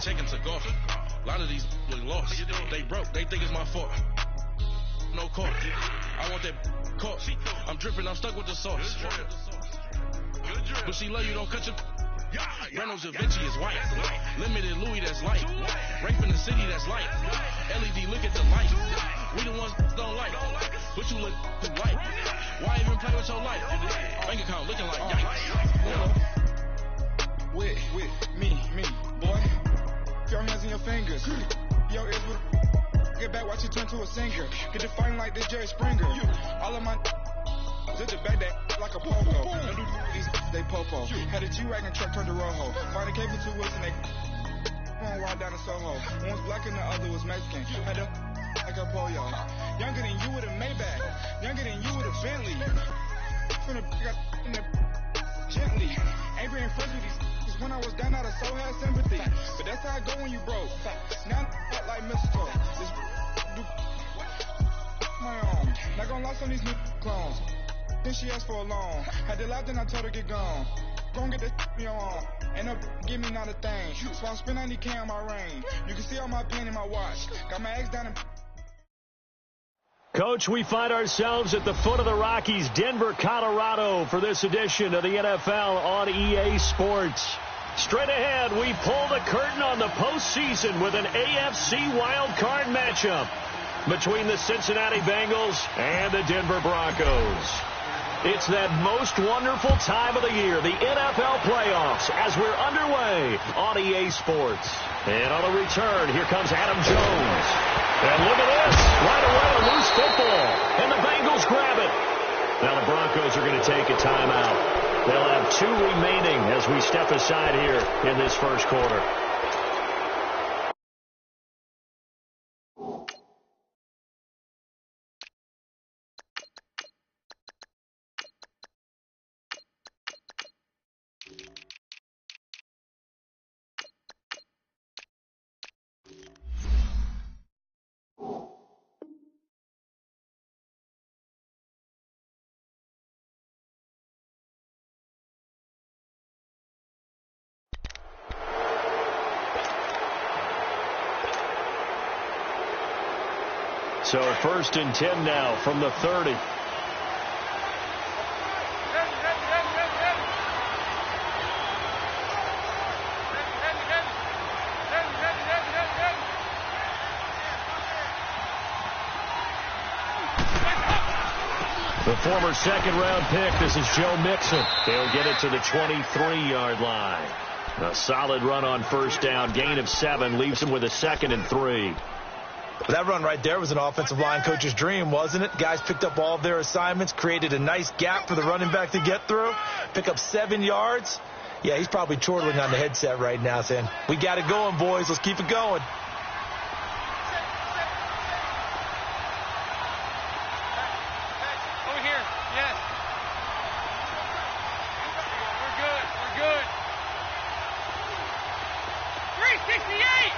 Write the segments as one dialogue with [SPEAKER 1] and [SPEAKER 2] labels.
[SPEAKER 1] taken to golf. A lot of these look lost. They broke. They think it's my fault. No call. I want that caught. I'm dripping. I'm stuck with the sauce. But she love you. Don't cut your. Reynolds and Vinci is white. Limited Louis, that's light. Rape in the city, that's light. LED, look at the light. We the ones don't like. But you look light. Why even play with your life? Bank account looking like yikes.
[SPEAKER 2] With me, boy. Your hands in your fingers. Your ears with. Get back, watch you turn to a singer. Get the fighting like this Jerry Springer. All of my. Did the back that like a popo. Don't do these, they popo. Had a G-Wagon truck turned to Rojo. Find a cable 2 wheels and they one ride down to Soho. One was black and the other was Mexican. Had a like a pollo. Younger than you with a Maybach. Younger than you with a Bentley. From the got in the gently. Ain't being friends with these cause when I was down out of so had sympathy. But that's how I go when you broke. Now I'm like mistletoe. This do my own. Not gonna lie on these new clones. Then she asked for a loan. Had to laugh, then I told her get gone. Gon' get that me on. Ain't no give me not a thing. So I spend 90K on my range. You can see all my pen in my watch. Got my eggs down in.
[SPEAKER 3] Coach, we find ourselves at the foot of the Rockies, Denver, Colorado, for this edition of the NFL on EA Sports. Straight ahead, we pull the curtain on the postseason with an AFC wildcard matchup between the Cincinnati Bengals and the Denver Broncos. It's that most wonderful time of the year, the NFL playoffs, as we're underway on EA Sports. And on the return, here comes Adam Jones. And look at this, right away a loose football, and the Bengals grab it. Now the Broncos are going to take a timeout. They'll have 2 remaining as we step aside here in this first quarter. So 1st and 10 now from the 30. The former second-round pick, this is Joe Mixon. They'll get it to the 23-yard line. A solid run on first down, gain of 7, leaves him with a 2nd and 3.
[SPEAKER 4] That run right there was an offensive line coach's dream, wasn't it? Guys picked up all of their assignments, created a nice gap for the running back to get through, pick up 7 yards. Yeah, he's probably chortling on the headset right now saying, we got it going, boys. Let's keep it going.
[SPEAKER 5] Over here, yes. We're good, we're good. 368!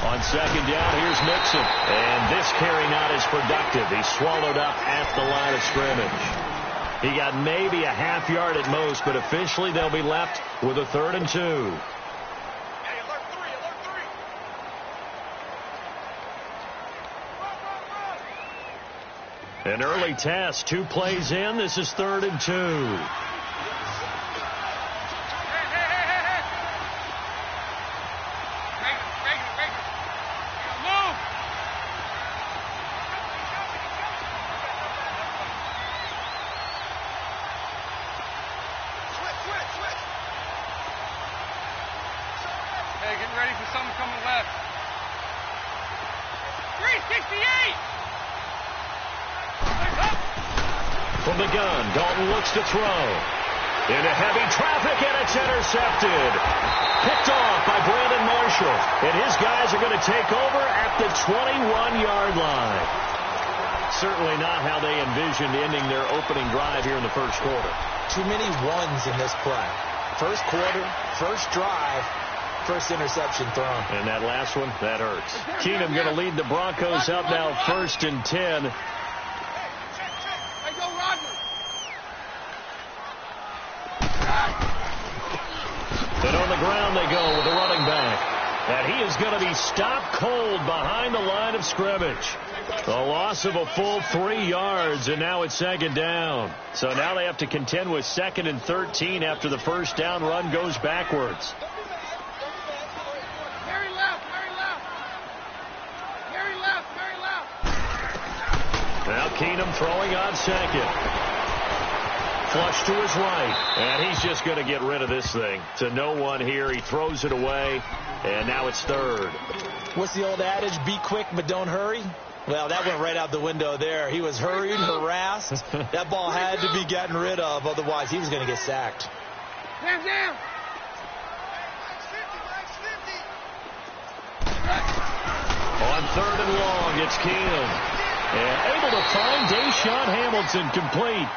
[SPEAKER 3] On second down, here's Mixon. And this carry not as productive. He swallowed up at the line of scrimmage. He got maybe a half yard at most, but officially they'll be left with a 3rd and 2.
[SPEAKER 5] Hey, alert 3, alert 3.
[SPEAKER 3] An early test, 2 plays in. This is 3rd and 2.
[SPEAKER 5] Hey, get ready for something coming left. 368!
[SPEAKER 3] From the gun, Dalton looks to throw. Into heavy traffic, and it's intercepted. Picked off by Brandon Marshall. And his guys are going to take over at the 21-yard line. Certainly not how they envisioned ending their opening drive here in the first quarter.
[SPEAKER 4] Too many ones in this play. First quarter, first drive, first interception thrown.
[SPEAKER 3] And that last one, that hurts. Keenum going to lead the Broncos up now 1st and 10.
[SPEAKER 5] Hey, go Rodney!
[SPEAKER 3] And on the ground they go with the running back. And he is going to be stopped cold behind the line of scrimmage. A loss of a full 3 yards, and now it's second down. So now they have to contend with 2nd and 13 after the first down run goes backwards.
[SPEAKER 5] Very left, very left. Very left, very left.
[SPEAKER 3] Now Keenum throwing on second. Flush to his right, and he's just going to get rid of this thing. To no one here. He throws it away, and now it's third.
[SPEAKER 4] What's the old adage? Be quick, but don't hurry. Well, that went right out the window there. He was hurried, harassed. That ball had to be gotten rid of, otherwise he was going to get sacked.
[SPEAKER 5] Hands down.
[SPEAKER 3] On 3rd and long, it's Keenum. And able to find Deshaun Hamilton complete.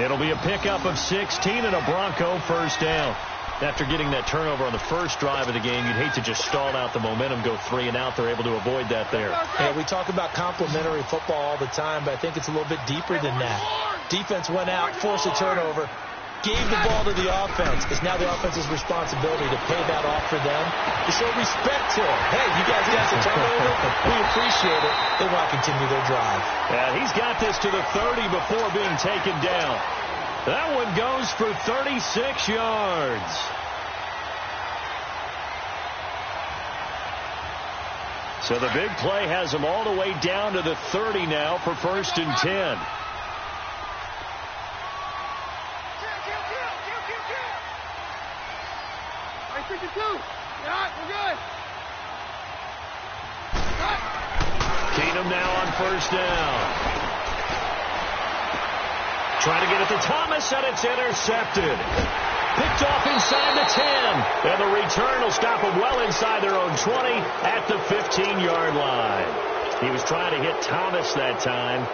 [SPEAKER 3] It'll be a pickup of 16 and a Bronco first down. After getting that turnover on the first drive of the game, you'd hate to just stall out the momentum, go 3 and out. They're able to avoid that there.
[SPEAKER 4] Yeah, we talk about complementary football all the time, but I think it's a little bit deeper than that. Defense went out, forced a turnover, gave the ball to the offense. It's now the offense's responsibility to pay that off for them, to show respect to them. Hey, you guys got the turnover. We appreciate it. They want to continue their drive.
[SPEAKER 3] And he's got this to the 30 before being taken down. That one goes for 36 yards. So the big play has him all the way down to the 30 now for 1st and 10. Keenum now on 1st down. Trying to get it to Thomas, and it's intercepted. Picked off inside the 10. And the return will stop them well inside their own 20 at the 15-yard line. He was trying to hit Thomas that time.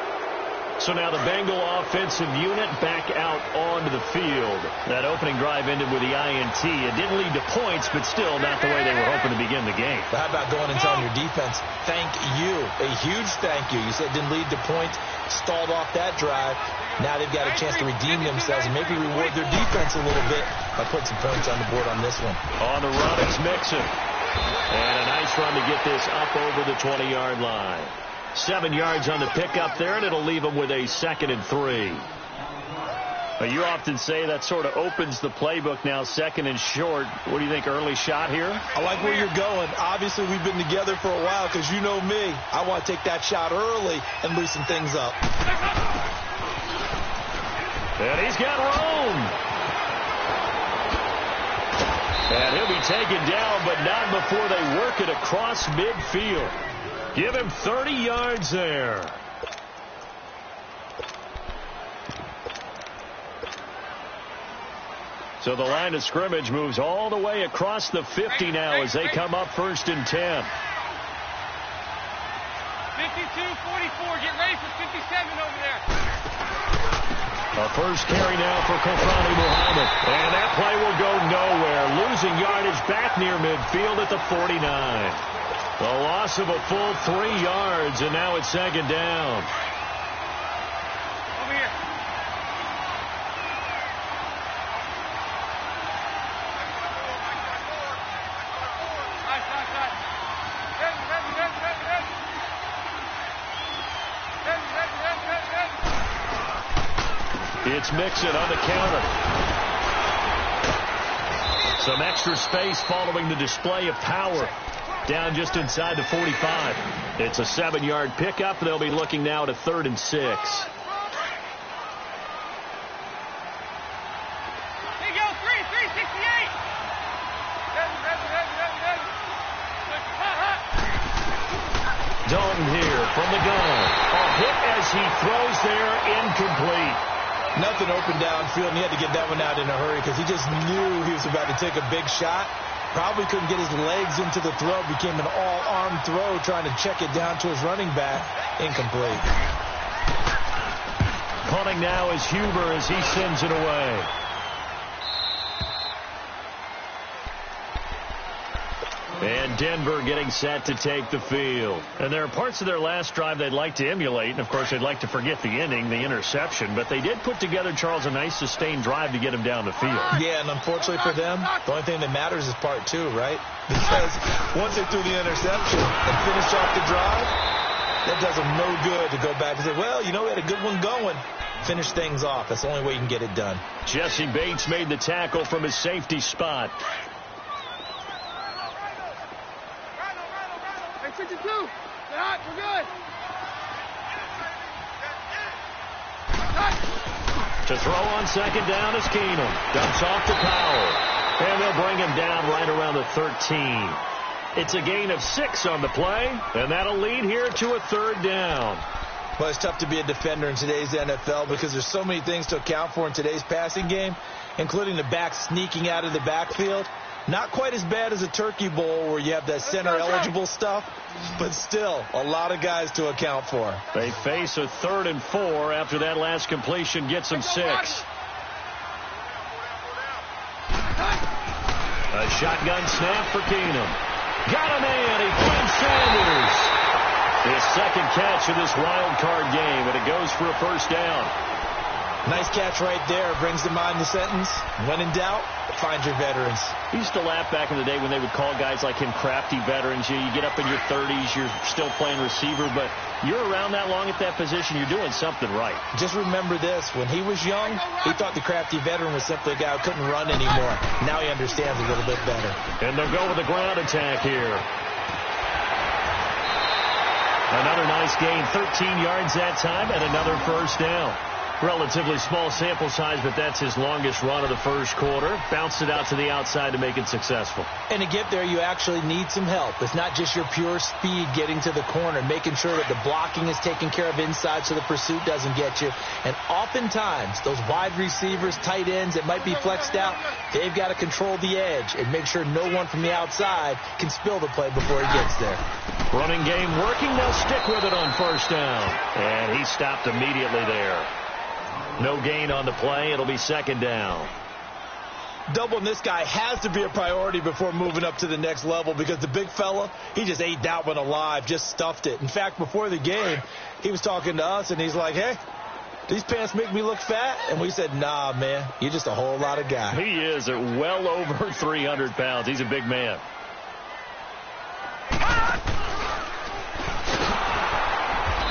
[SPEAKER 3] So now the Bengal offensive unit back out onto the field. That opening drive ended with the INT. It didn't lead to points, but still not the way they were hoping to begin the game.
[SPEAKER 4] But how about going and telling your defense, thank you, a huge thank you. You said it didn't lead to points, stalled off that drive. Now they've got a chance to redeem themselves and maybe reward their defense a little bit by putting some points on the board on this one.
[SPEAKER 3] On the run, it's Mixon. And a nice run to get this up over the 20-yard line. 7 yards on the pickup there, and it'll leave them with a 2nd and 3. But you often say that sort of opens the playbook now, 2nd and short. What do you think, early shot here?
[SPEAKER 4] I like where you're going. Obviously, we've been together for a while because you know me. I want to take that shot early and loosen things up.
[SPEAKER 3] And he's got room. And he'll be taken down, but not before they work it across midfield. Give him 30 yards there. So the line of scrimmage moves all the way across the 50 now as they come up 1st and 10.
[SPEAKER 5] 52-44. Get ready for 57 over there.
[SPEAKER 3] A first carry now for Kofrani Muhammad. And that play will go nowhere. Losing yardage back near midfield at the 49. The loss of a full 3 yards, and now it's 2nd down.
[SPEAKER 5] Over here. Nice.
[SPEAKER 3] It's Mixon on the counter. Some extra space following the display of power. Down just inside the 45. It's a 7-yard pickup. They'll be looking now to 3rd and 6.
[SPEAKER 5] Here you go, 368.
[SPEAKER 3] Dalton here from the gun. A hit as he throws there, incomplete.
[SPEAKER 4] Nothing open downfield, and he had to get that one out in a hurry because he just knew he was about to take a big shot. Probably couldn't get his legs into the throw. Became an all-arm throw trying to check it down to his running back. Incomplete.
[SPEAKER 3] Punting now is Huber as he sends it away. And Denver getting set to take the field. And there are parts of their last drive they'd like to emulate. And, of course, they'd like to forget the ending, the interception. But they did put together, Charles, a nice sustained drive to get him down the field.
[SPEAKER 4] Yeah, and unfortunately for them, the only thing that matters is part two, right? Because once they threw the interception and finished off the drive, that does them no good to go back and say, well, you know, we had a good one going. Finish things off. That's the only way you can get it done.
[SPEAKER 3] Jesse Bates made the tackle from his safety spot.
[SPEAKER 5] 52. Hot, we're good.
[SPEAKER 3] To throw on second down is Keenum. Dumps off to Powell. And they'll bring him down right around the 13. It's a gain of 6 on the play, and that'll lead here to a third down.
[SPEAKER 4] Well, it's tough to be a defender in today's NFL because there's so many things to account for in today's passing game, including the back sneaking out of the backfield. Not quite as bad as a turkey bowl where you have that center-eligible stuff, but still a lot of guys to account for.
[SPEAKER 3] They face a 3rd and 4 after that last completion gets them 6. A shotgun snap for Keenum. Got a man. He finds Sanders. His second catch of this wild card game, and it goes for a first down.
[SPEAKER 4] Nice catch right there. Brings to mind the sentence, when in doubt, find your veterans.
[SPEAKER 3] I used to laugh back in the day when they would call guys like him crafty veterans. You get up in your 30s, you're still playing receiver, but you're around that long at that position, you're doing something right.
[SPEAKER 4] Just remember this. When he was young, he thought the crafty veteran was simply a guy who couldn't run anymore. Now he understands a little bit better.
[SPEAKER 3] And they'll go with a ground attack here. Another nice gain, 13 yards that time, and another first down. Relatively small sample size, but that's his longest run of the first quarter. Bounced it out to the outside to make it successful.
[SPEAKER 4] And to get there, you actually need some help. It's not just your pure speed getting to the corner, making sure that the blocking is taken care of inside so the pursuit doesn't get you. And oftentimes, those wide receivers, tight ends that might be flexed out, they've got to control the edge and make sure no one from the outside can spill the play before he gets there.
[SPEAKER 3] Running game working. They'll stick with it on first down. And he stopped immediately there. No gain on the play. It'll be second down.
[SPEAKER 4] Doubling this guy has to be a priority before moving up to the next level because the big fella, he just ate that one alive, just stuffed it. In fact, before the game, he was talking to us, and he's like, hey, these pants make me look fat? And we said, nah, man, you're just a whole lot of guy.
[SPEAKER 3] He is at well over 300 pounds. He's a big man.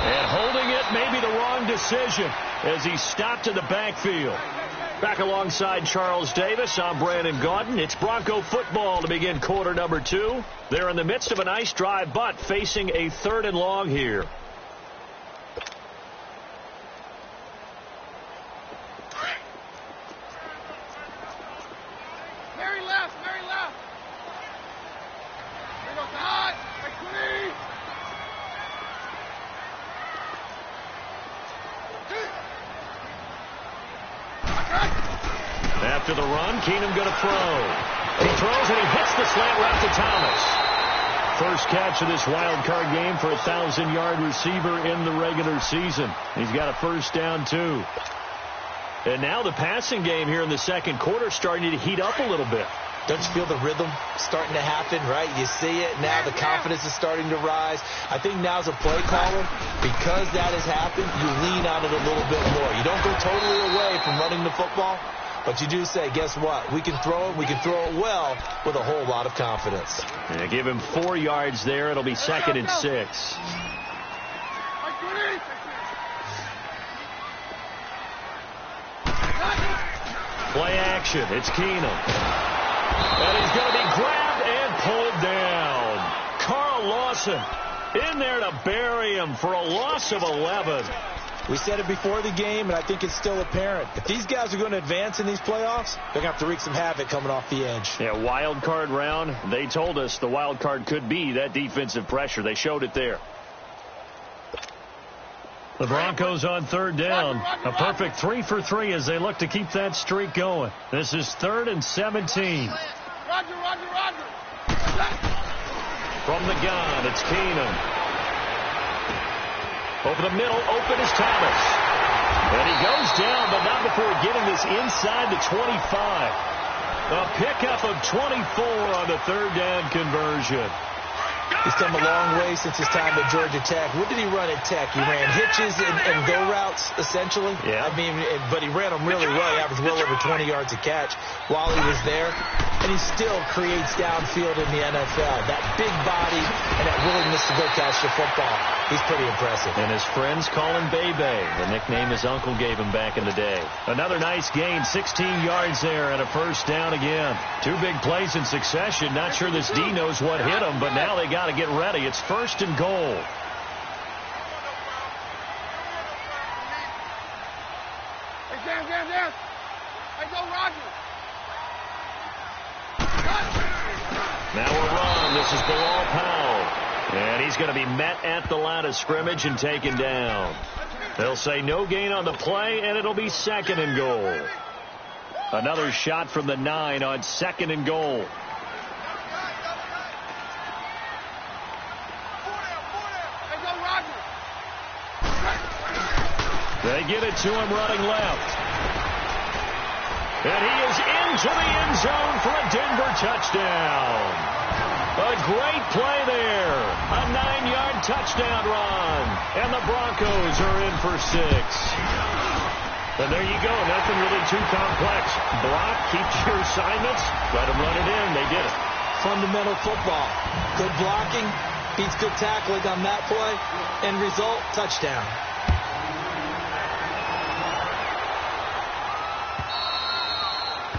[SPEAKER 3] And holding it may be the wrong decision as he stopped in the backfield. Back alongside Charles Davis, I'm Brandon Gaudin. It's Bronco football to begin quarter number 2. They're in the midst of a nice drive, but facing a 3rd and long here.
[SPEAKER 5] Very left, very left. Here goes hot.
[SPEAKER 3] After the run, Keenum going to throw. He throws and he hits the slant route to Thomas. First catch of this wild card game for a 1,000-yard receiver in the regular season. He's got a first down, too. And now the passing game here in the second quarter starting to heat up a little bit.
[SPEAKER 4] Don't you feel the rhythm starting to happen, right? You see it now. The confidence is starting to rise. I think now as a play caller, because that has happened, you lean on it a little bit more. You don't go totally away from running the football, but you do say, guess what? We can throw it. We can throw it well with a whole lot of confidence.
[SPEAKER 3] Yeah, give him 4 yards there. It'll be 2nd and 6. Play action. It's Keenum. And he's going to be grabbed and pulled down. Carl Lawson in there to bury him for a loss of 11.
[SPEAKER 4] We said it before the game, and I think it's still apparent. If these guys are going to advance in these playoffs, they're going to have to wreak some havoc coming off the edge.
[SPEAKER 3] Yeah, wild card round. They told us the wild card could be that defensive pressure. They showed it there. The Broncos on 3rd down. A perfect 3 for 3 as they look to keep that streak going. This is 3rd and 17.
[SPEAKER 5] Roger.
[SPEAKER 3] From the gun, it's Keenum. Over the middle, open is Thomas. And he goes down, but not before getting this inside the 25. A pickup of 24 on the third down conversion.
[SPEAKER 4] He's come a long way since his time at Georgia Tech. What did he run at Tech? He ran hitches and go routes, essentially.
[SPEAKER 3] Yeah.
[SPEAKER 4] I mean, but he ran them really well. He averaged well over 20 yards a catch while he was there. And he still creates downfield in the NFL. That big body and that willingness to go catch the football. He's pretty impressive.
[SPEAKER 3] And his friends call him Bebe, the nickname his uncle gave him back in the day. Another nice gain, 16 yards there and a first down again. Two big plays in succession. Not sure this D knows what hit him, but now they got to get ready. It's first and goal.
[SPEAKER 5] Down. Hey, go, Roger.
[SPEAKER 3] Now a run. This is Bilal Powell. And he's going to be met at the line of scrimmage and taken down. They'll say no gain on the play, and it'll be second and goal. Another shot from the 9 on second and goal. They get it to him running left. And he is into the end zone for a Denver touchdown. A great play there. A 9-yard touchdown run. And the Broncos are in for 6. And there you go. Nothing really too complex. Block, keep your assignments, let them run it in. They did it.
[SPEAKER 4] Fundamental football. Good blocking, beats good tackling on that play. End result, touchdown.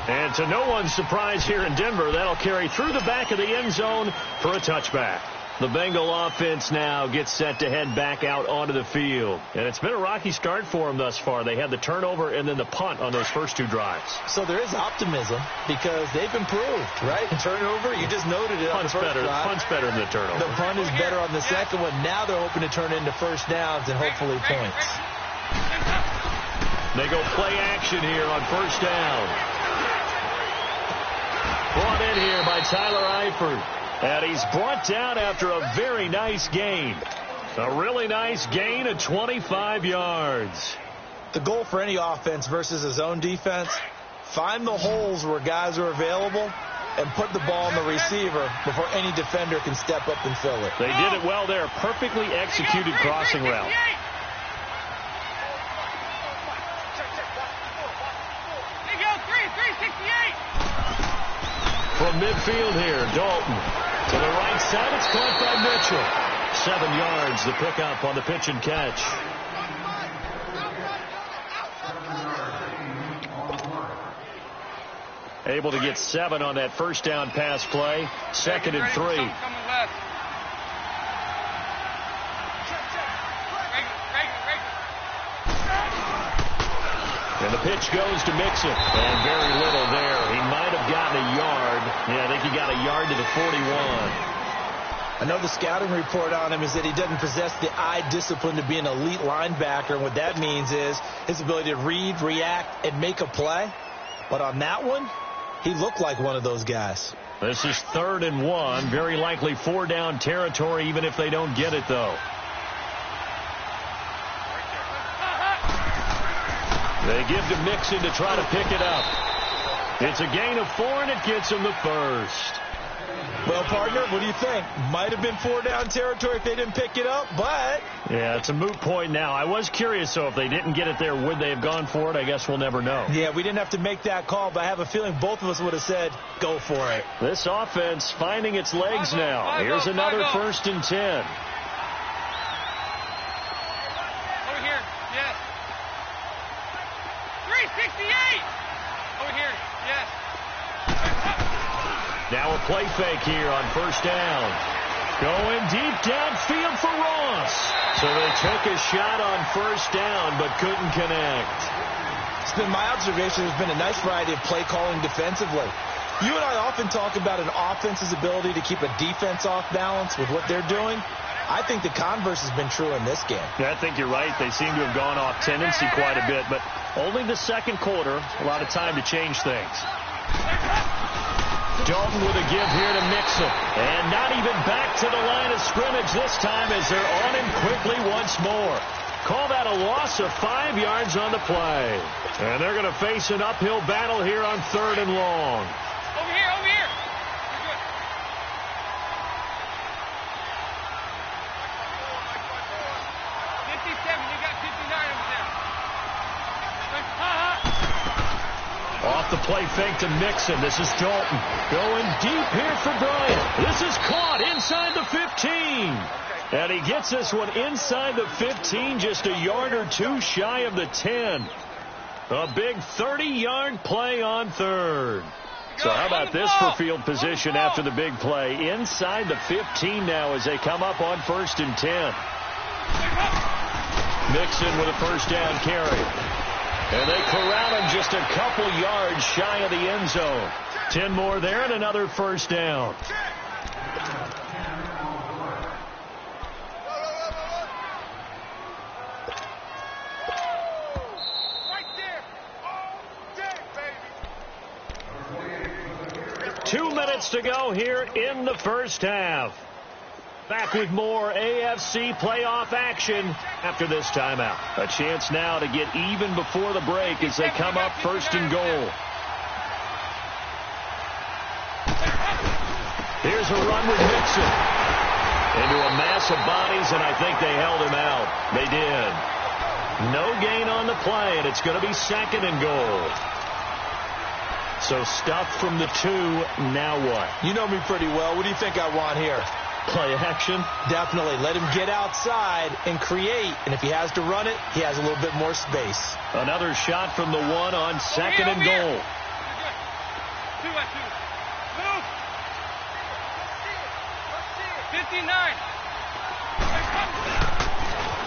[SPEAKER 3] And to no one's surprise here in Denver, that'll carry through the back of the end zone for a touchback. The Bengal offense now gets set to head back out onto the field. And it's been a rocky start for them thus far. They had the turnover and then the punt on those first two drives.
[SPEAKER 4] So there is optimism because they've improved, right? Turnover, you just noted it on the first drive.
[SPEAKER 3] Punt's better than the turnover.
[SPEAKER 4] The punt is better on the second one. Now they're hoping to turn into first downs and hopefully points.
[SPEAKER 3] They go play action here on first down. Brought in here by Tyler Eifert. And he's brought down after a very nice gain. A really nice gain of 25 yards.
[SPEAKER 4] The goal for any offense versus a zone defense, find the holes where guys are available and put the ball on the receiver before any defender can step up and fill it.
[SPEAKER 3] They did it well there. Perfectly executed crossing route. From midfield here, Dalton. To the right side, it's caught by Mitchell. 7 yards, the pickup on the pitch and catch. Able to get 7 on that first down pass play. Second and 3. And the pitch goes to Mixon. And very little there. He might have gotten a yard. Yeah, I think he got a yard to the 41.
[SPEAKER 4] I know the scouting report on him is that he doesn't possess the eye discipline to be an elite linebacker. And what that means is his ability to read, react, and make a play. But on that one, he looked like one of those guys.
[SPEAKER 3] This is 3rd and 1. Very likely 4-down territory, even if they don't get it, though. They give to Mixon to try to pick it up. It's a gain of 4, and it gets him the first.
[SPEAKER 4] Well, partner, what do you think? Might have been 4-down territory if they didn't pick it up, but...
[SPEAKER 3] Yeah, it's a moot point now. I was curious, so if they didn't get it there, would they have gone for it? I guess we'll never know.
[SPEAKER 4] Yeah, we didn't have to make that call, but I have a feeling both of us would have said, go for it.
[SPEAKER 3] This offense finding its legs now. Here's another 1st and 10.
[SPEAKER 5] Over here, yes. 368! Over here, yes.
[SPEAKER 3] Now a play fake here on first down. Going deep downfield for Ross. So they took a shot on first down, but couldn't connect.
[SPEAKER 4] It's been my observation there's been a nice variety of play calling defensively. You and I often talk about an offense's ability to keep a defense off balance with what they're doing. I think the converse has been true in this game.
[SPEAKER 3] Yeah, I think you're right. They seem to have gone off tendency quite a bit, but only the second quarter, a lot of time to change things. Dalton with a give here to Mixon. And not even back to the line of scrimmage this time as they're on him quickly once more. Call that a loss of 5 yards on the play. And they're going to face an uphill battle here on 3rd and long. Off the play fake to Mixon. This is Dalton. Going deep here for Bryant. This is caught inside the 15. And he gets this one inside the 15, just a yard or two shy of the 10. A big 30-yard play on third. So how about this for field position after the big play? Inside the 15 now as they come up on 1st and 10. Mixon with a first down carry. And they corral him just a couple yards shy of the end zone. 10 more there and another first down.
[SPEAKER 2] Right there.
[SPEAKER 3] 2 minutes to go here in the first half. Back with more AFC playoff action after this timeout. A chance now to get even before the break as they come up 1st and goal. Here's a run with Mixon. Into a mass of bodies, and I think they held him out. They did. No gain on the play, and it's going to be 2nd and goal. So stuffed from the 2. Now what?
[SPEAKER 4] You know me pretty well. What do you think I want here?
[SPEAKER 3] Play action?
[SPEAKER 4] Definitely. Let him get outside and create. And if he has to run it, he has a little bit more space.
[SPEAKER 3] Another shot from the 1 on 2nd and goal.
[SPEAKER 5] 59.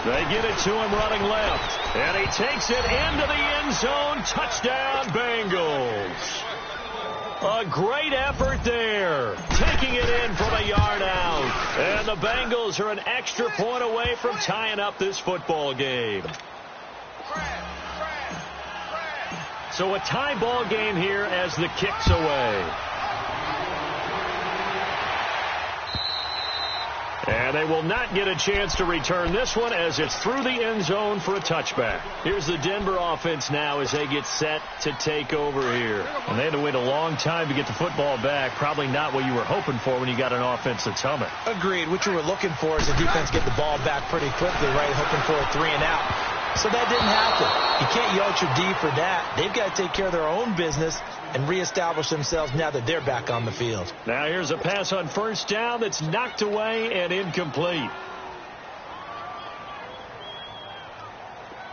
[SPEAKER 3] They get it to him running left. And he takes it into the end zone. Touchdown, Bengals. A great effort there. Taking it in from a yard out. And the Bengals are an extra point away from tying up this football game. So a tie ball game here as the kick's away. And they will not get a chance to return this one as it's through the end zone for a touchback. Here's the Denver offense now as they get set to take over here. And they had to wait a long time to get the football back. Probably not what you were hoping for when you got an offense that's humming.
[SPEAKER 4] Agreed. What you were looking for is the defense get the ball back pretty quickly, right? Hoping for a 3 and out. So that didn't happen. You can't yell at your D for that. They've got to take care of their own business and reestablish themselves now that they're back on the field.
[SPEAKER 3] Now here's a pass on 1st down that's knocked away and incomplete.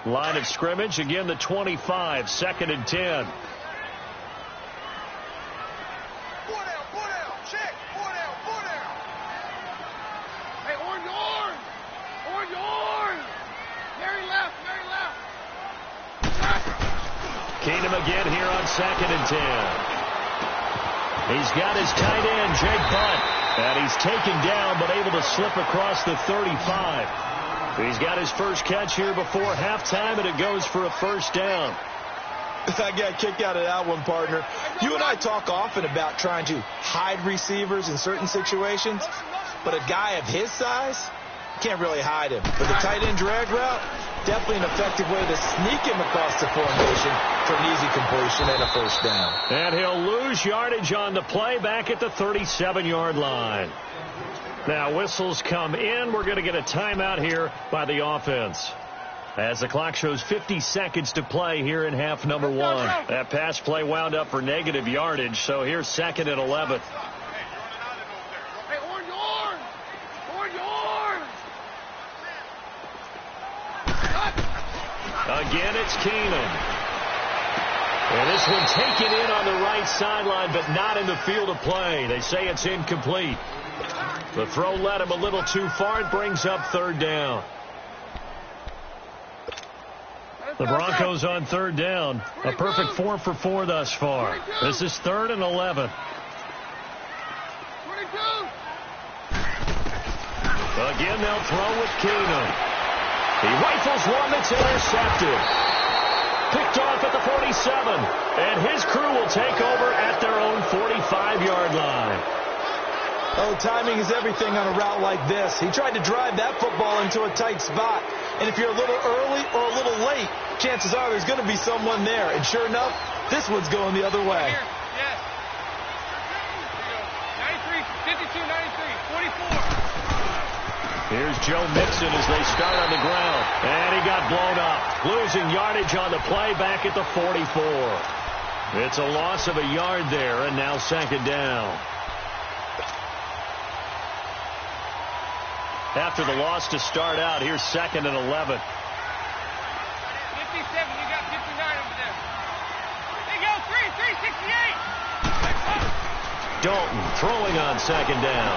[SPEAKER 3] Line of scrimmage, again the 25, 2nd and 10. Keenum again here on 2nd and 10. He's got his tight end, Jake Butt. And he's taken down but able to slip across the 35. He's got his first catch here before halftime, and it goes for a first down.
[SPEAKER 4] I got kicked out of that one, partner. You and I talk often about trying to hide receivers in certain situations, but a guy of his size can't really hide him. But the tight end drag route, definitely an effective way to sneak him across the formation for an easy completion and a first down.
[SPEAKER 3] And he'll lose yardage on the play back at the 37-yard line. Now whistles come in. We're going to get a timeout here by the offense. As the clock shows 50 seconds to play here in half number 1. That pass play wound up for negative yardage, so here's 2nd and 11. Again, it's Keenum. And this one taken in on the right sideline, but not in the field of play. They say it's incomplete. The throw led him a little too far. It brings up 3rd down. The Broncos on 3rd down. A perfect 4 for 4 thus far. This is 3rd and 11. Again, they'll throw with Keenum. He rifles one that's intercepted. Picked off at the 47. And his crew will take over at their own 45-yard line.
[SPEAKER 4] Oh, timing is everything on a route like this. He tried to drive that football into a tight spot. And if you're a little early or a little late, chances are there's going to be someone there. And sure enough, this one's going the other way.
[SPEAKER 5] Here, yes. Here we go. 93, 52, 93, 44.
[SPEAKER 3] Here's Joe Mixon as they start on the ground. And he got blown up. Losing yardage on the play back at the 44. It's a loss of a yard there, and now second down. After the loss to start out, here's 2nd and 11.
[SPEAKER 5] 57, you got 59 over there. There you go, 368.
[SPEAKER 3] Dalton throwing on second down.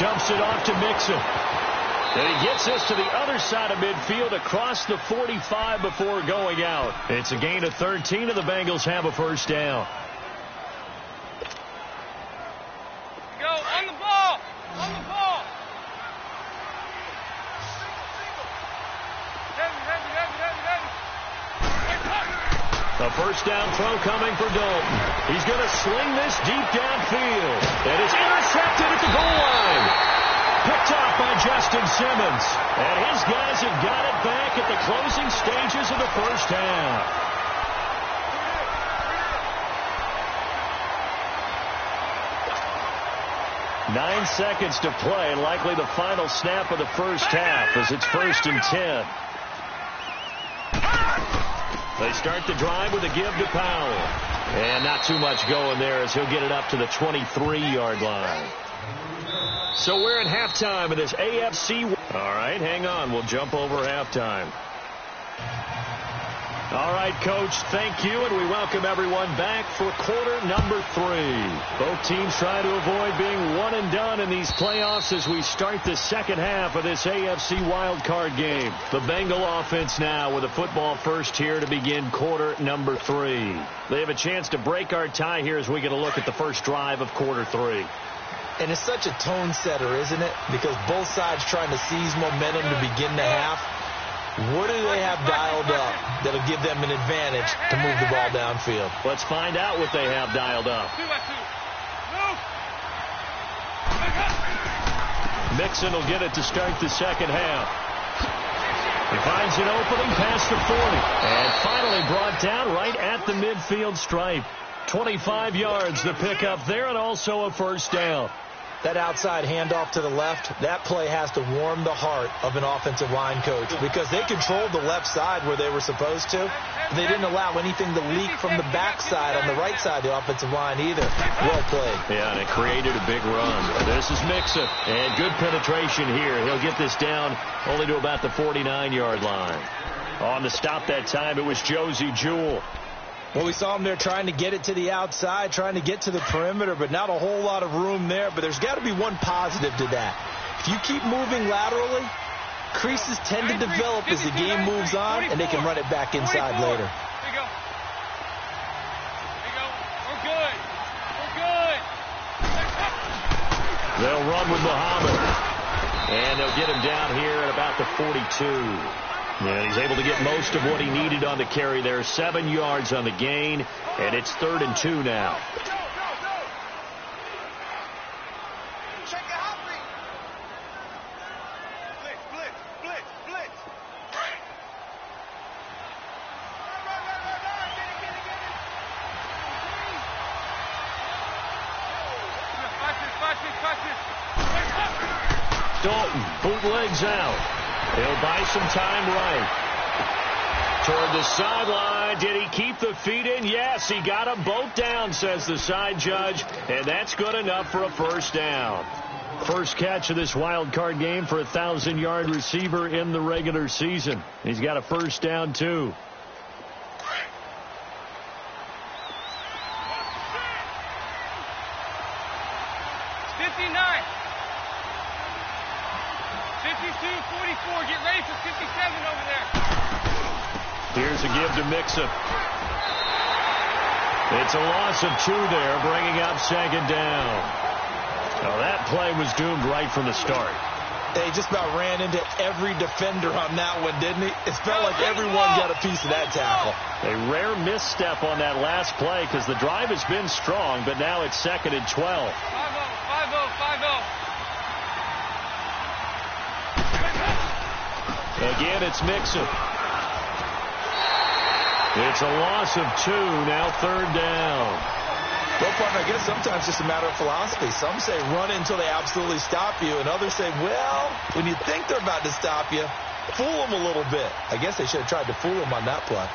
[SPEAKER 3] Dumps it off to Mixon. And he gets this to the other side of midfield across the 45 before going out. It's a gain of 13, and the Bengals have a first down.
[SPEAKER 5] Go, on the ball. On the ball.
[SPEAKER 3] A first down throw coming for Dalton. He's going to sling this deep downfield. And it's intercepted at the goal line. Picked off by Justin Simmons. And his guys have got it back at the closing stages of the first half. Nine seconds to play, and likely the final snap of the first half as it's 1st and 10. They start the drive with a give to Powell. And not too much going there as he'll get it up to the 23-yard line. So we're at halftime of this AFC. All right, hang on. We'll jump over halftime. All right, Coach, thank you, and we welcome everyone back for quarter number 3. Both teams try to avoid being one and done in these playoffs as we start the second half of this AFC wildcard game. The Bengal offense now with a football first here to begin quarter number 3. They have a chance to break our tie here as we get a look at the first drive of quarter 3.
[SPEAKER 4] And it's such a tone setter, isn't it? Because both sides trying to seize momentum to begin the half. What do they have dialed up that'll give them an advantage to move the ball downfield?
[SPEAKER 3] Let's find out what they have dialed up. Mixon will get it to start the second half. He finds an opening past the 40. And finally brought down right at the midfield stripe. 25 yards the pickup there, and also a first down.
[SPEAKER 4] That outside handoff to the left, that play has to warm the heart of an offensive line coach because they controlled the left side where they were supposed to. They didn't allow anything to leak from the backside on the right side of the offensive line either. Well played.
[SPEAKER 3] Yeah, and it created a big run. This is Mixon, and good penetration here. He'll get this down only to about the 49-yard line. On the stop that time, it was Josey Jewell.
[SPEAKER 4] Well, we saw him there trying to get it to the outside, trying to get to the perimeter, but not a whole lot of room there. But there's got to be one positive to that. If you keep moving laterally, creases tend to develop as the game moves on, and they can run it back inside later.
[SPEAKER 5] There you go. There you go. We're good. We're good.
[SPEAKER 3] They'll run with Muhammad. And they'll get him down here at about the 42. And he's able to get most of what he needed on the carry there. 7 yards on the gain, and it's 3rd and 2 now. Dalton bootlegs out. He'll buy some time right. Toward the sideline. Did he keep the feet in? Yes, he got them both down, says the side judge. And that's good enough for a first down. First catch of this wild card game for a 1,000-yard receiver in the regular season. He's got a first down, too.
[SPEAKER 5] Get ready for 57 over there.
[SPEAKER 3] Here's a give to Mixon. It's a loss of 2 there, bringing up second down. Now that play was doomed right from the start.
[SPEAKER 4] They just about ran into every defender on that one, didn't he? It felt like everyone got a piece of that tackle.
[SPEAKER 3] A rare misstep on that last play because the drive has been strong, but now it's 2nd and 12.
[SPEAKER 5] 5-0, 5-0.
[SPEAKER 3] Again, it's Mixon. It's a loss of 2, now 3rd down.
[SPEAKER 4] Well, partner, I guess sometimes it's just a matter of philosophy. Some say run until they absolutely stop you, and others say, well, when you think they're about to stop you, fool them a little bit. I guess they should have tried to fool them on that play.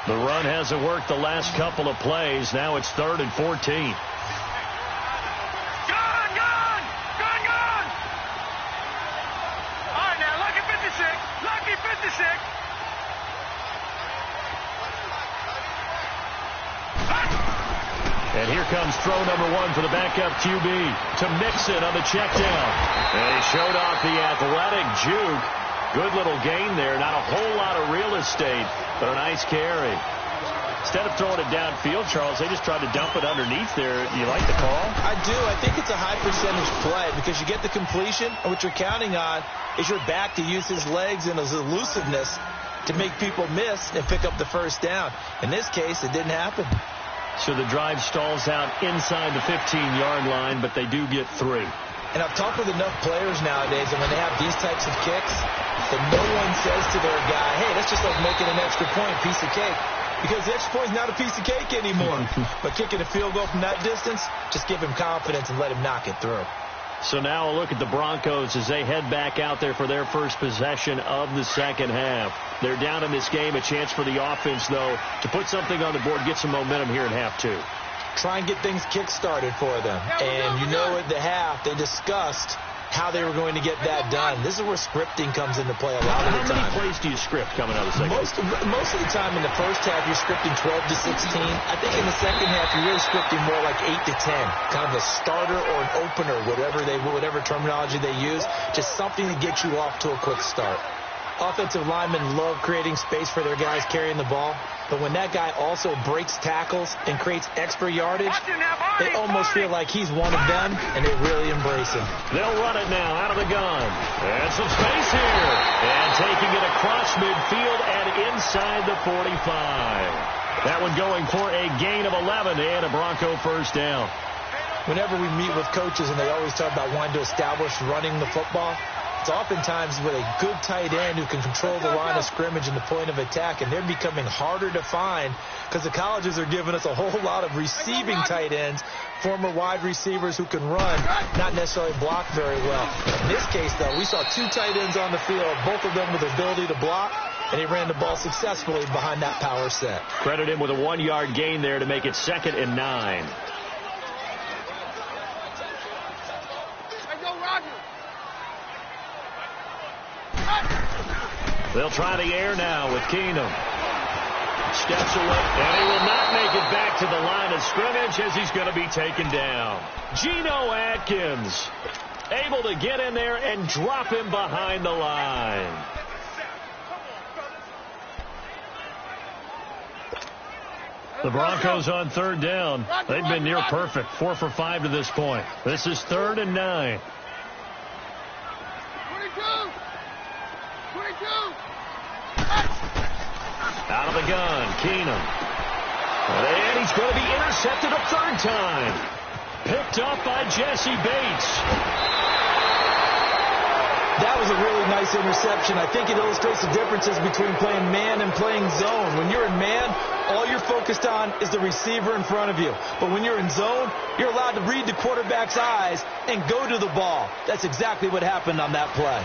[SPEAKER 3] The run hasn't worked the last couple of plays. Now it's 3rd and 14.
[SPEAKER 5] Gone! All right, now, lucky 56. Lucky 56.
[SPEAKER 3] And here comes throw number 1 for the backup QB to Mixon on the check down. And he showed off the athletic juke. Good little gain there. Not a whole lot of real estate, but a nice carry. Instead of throwing it downfield, Charles, they just tried to dump it underneath there. You like the call?
[SPEAKER 4] I do. I think it's a high percentage play because you get the completion, and what you're counting on is your back to use his legs and his elusiveness to make people miss and pick up the first down. In this case, it didn't happen.
[SPEAKER 3] So the drive stalls out inside the 15-yard line, but they do get 3.
[SPEAKER 4] And I've talked with enough players nowadays, and when they have these types of kicks, that no one says to their guy, hey, that's just like making an extra point, piece of cake. Because the extra point is not a piece of cake anymore. But kicking a field goal from that distance, just give him confidence and let him knock it through.
[SPEAKER 3] So now a look at the Broncos as they head back out there for their first possession of the second half. They're down in this game. A chance for the offense, though, to put something on the board, get some momentum here at half 2.
[SPEAKER 4] Try and get things kick-started for them. And you know at the half, they discussed how they were going to get that done. This is where scripting comes into play a lot of the time.
[SPEAKER 3] How many plays do you script coming out of the second half?
[SPEAKER 4] Most of the time in the first half, you're scripting 12 to 16. I think in the second half, you're really scripting more like 8 to 10. Kind of a starter or an opener, whatever terminology they use. Just something to get you off to a quick start. Offensive linemen love creating space for their guys carrying the ball. But when that guy also breaks tackles and creates extra yardage, they almost feel like he's one of them, and they really embrace him.
[SPEAKER 3] They'll run it now out of the gun. And some space here. And taking it across midfield and inside the 45. That one going for a gain of 11 and a Bronco first down.
[SPEAKER 4] Whenever we meet with coaches and they always talk about wanting to establish running the football, it's oftentimes with a good tight end who can control the line of scrimmage and the point of attack, and they're becoming harder to find because the colleges are giving us a whole lot of receiving tight ends, former wide receivers who can run, not necessarily block very well. In this case, though, we saw 2 tight ends on the field, both of them with the ability to block, and he ran the ball successfully behind that power set.
[SPEAKER 3] Credit him with a 1-yard gain there to make it 2nd and 9. They'll try the air now with Keenum. Steps away, and he will not make it back to the line of scrimmage as he's going to be taken down. Geno Atkins able to get in there and drop him behind the line. The Broncos on 3rd down. They've been near perfect, 4 for 5 to this point. This is 3rd and 9.
[SPEAKER 5] 22.
[SPEAKER 3] Out of the gun, Keenum. And he's going to be intercepted a 3rd time. Picked up by Jesse Bates.
[SPEAKER 4] That was a really nice interception. I think it illustrates the differences between playing man and playing zone. When you're in man, all you're focused on is the receiver in front of you. But when you're in zone, you're allowed to read the quarterback's eyes and go to the ball. That's exactly what happened on that play.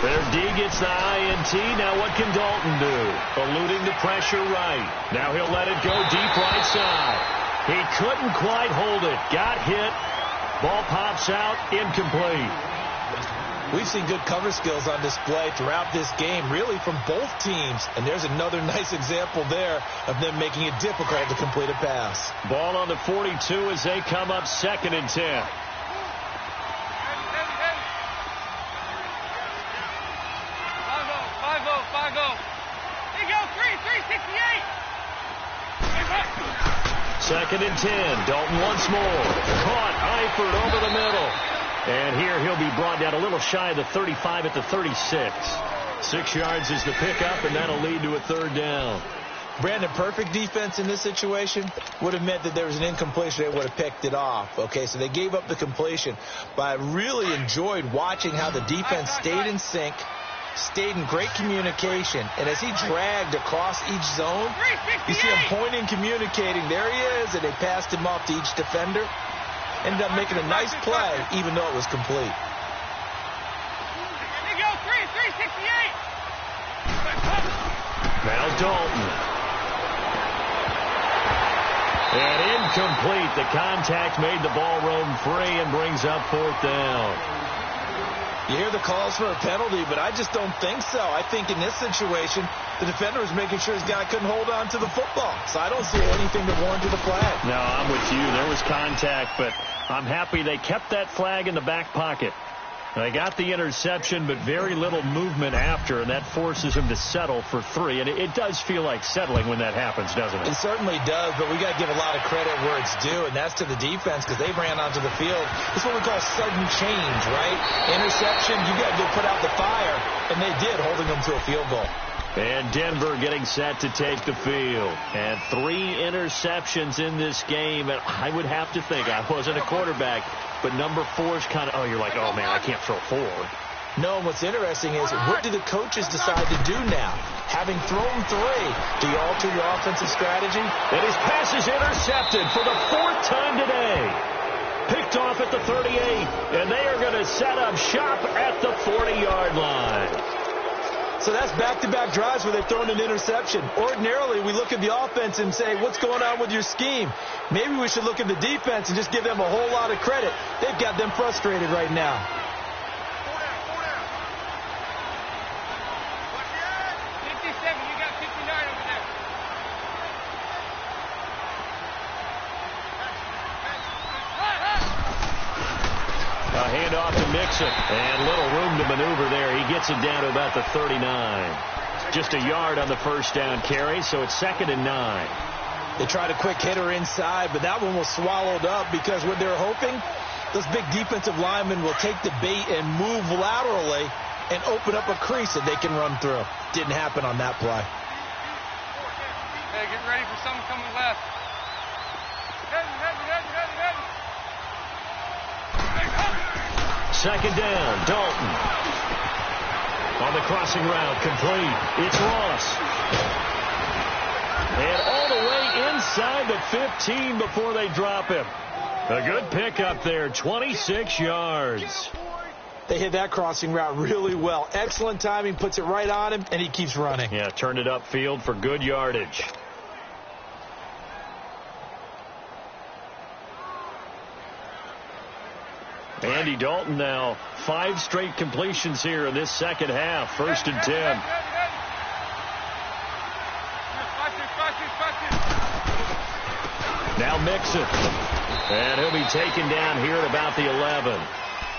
[SPEAKER 3] Their D gets the INT. Now what can Dalton do? Eluding the pressure right. Now he'll let it go deep right side. He couldn't quite hold it. Got hit. Ball pops out. Incomplete.
[SPEAKER 4] We've seen good cover skills on display throughout this game, really from both teams. And there's another nice example there of them making it difficult to complete a pass.
[SPEAKER 3] Ball on the 42 as they come up 2nd and 10. Second and 10. Dalton once more. Caught. Eifert over the middle. And here he'll be brought down a little shy of the 35 at the 36. 6 yards is the pickup, and that'll lead to a 3rd down.
[SPEAKER 4] Brandon, perfect defense in this situation would have meant that there was an incompletion. They would have picked it off. Okay, so they gave up the completion. But I really enjoyed watching how the defense stayed in sync, stayed in great communication, and as he dragged across each zone, you see him pointing, communicating. There he is, and they passed him off to each defender. Ended up making a nice play, even though it was complete.
[SPEAKER 3] Dalton. And incomplete. The contact made the ball roam free and brings up 4th down.
[SPEAKER 4] You hear the calls for a penalty, but I just don't think so. I think in this situation, the defender was making sure his guy couldn't hold on to the football. So I don't see anything that warranted a flag.
[SPEAKER 3] No, I'm with you. There was contact, but I'm happy they kept that flag in the back pocket. They got the interception, but very little movement after, and that forces him to settle for 3. And it does feel like settling when that happens, doesn't it?
[SPEAKER 4] It certainly does, but we got to give a lot of credit where it's due, and that's to the defense because they ran onto the field. It's what we call sudden change, right? Interception, you got to go put out the fire, and they did, holding them to a field goal.
[SPEAKER 3] And Denver getting set to take the field. And 3 interceptions in this game. And I would have to think, I wasn't a quarterback, but number 4 is kind of, you're like, oh, man, I can't throw 4.
[SPEAKER 4] No, and what's interesting is what do the coaches decide to do now? Having thrown 3, do you alter your offensive strategy?
[SPEAKER 3] And his pass is intercepted for the 4th time today. Picked off at the 38, and they are going to set up shop at the 40-yard line.
[SPEAKER 4] So that's back-to-back drives where they've thrown an interception. Ordinarily, we look at the offense and say, what's going on with your scheme? Maybe we should look at the defense and just give them a whole lot of credit. They've got them frustrated right now.
[SPEAKER 5] 57, you got 59 over there.
[SPEAKER 3] A handoff to Mixon, and little room to maneuver there. He gets it down to about the 39. Just a yard on the first down carry, so it's 2nd and 9.
[SPEAKER 4] They tried a quick hitter inside, but that one was swallowed up because what they're hoping, those big defensive linemen will take the bait and move laterally and open up a crease that they can run through. Didn't happen on that play.
[SPEAKER 5] Hey, get ready for something coming left. Heavy.
[SPEAKER 3] 2nd down, Dalton. On the crossing route, complete. It's Ross. And all the way inside the 15 before they drop him. A good pickup there, 26 yards.
[SPEAKER 4] They hit that crossing route really well. Excellent timing, puts it right on him, and he keeps running.
[SPEAKER 3] Yeah, turned it upfield for good yardage. Andy Dalton now 5 straight completions here in this second half. 1st and 10. Now Mixon. And he'll be taken down here at about the 11.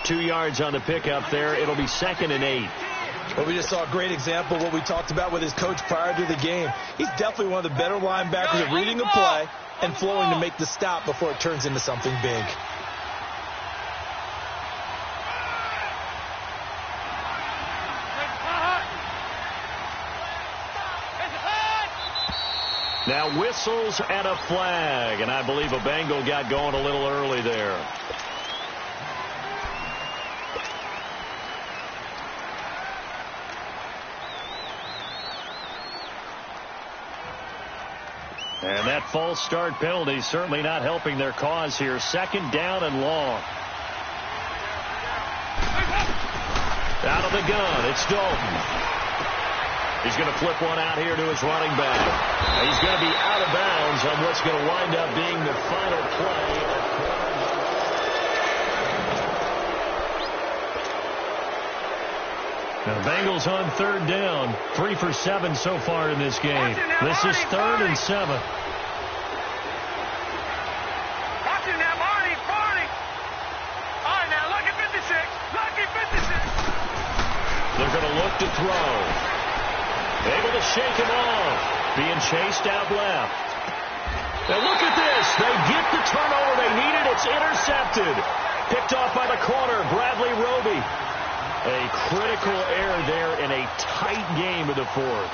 [SPEAKER 3] 2 yards on the pickup there. It'll be 2nd and 8.
[SPEAKER 4] Well, we just saw a great example of what we talked about with his coach prior to the game. He's definitely one of the better linebackers at reading a play and flowing to make the stop before it turns into something big.
[SPEAKER 3] Now whistles and a flag, and I believe a Bengal got going a little early there. And that false start penalty certainly not helping their cause here. 2nd down and long. Out of the gun, it's Dalton. He's going to flip one out here to his running back. He's going to be out of bounds on what's going to wind up being the final play. Now the Bengals on 3rd down. 3 for 7 so far in this game. This is 3rd and 7.
[SPEAKER 5] Watching now, Marty. All right, now look at 56.
[SPEAKER 3] They're going to look to throw. Able to shake him off. Being chased out left. Now look at this. They get the turnover they needed. It's intercepted. Picked off by the corner, Bradley Roby. A critical error there in a tight game of the 4th.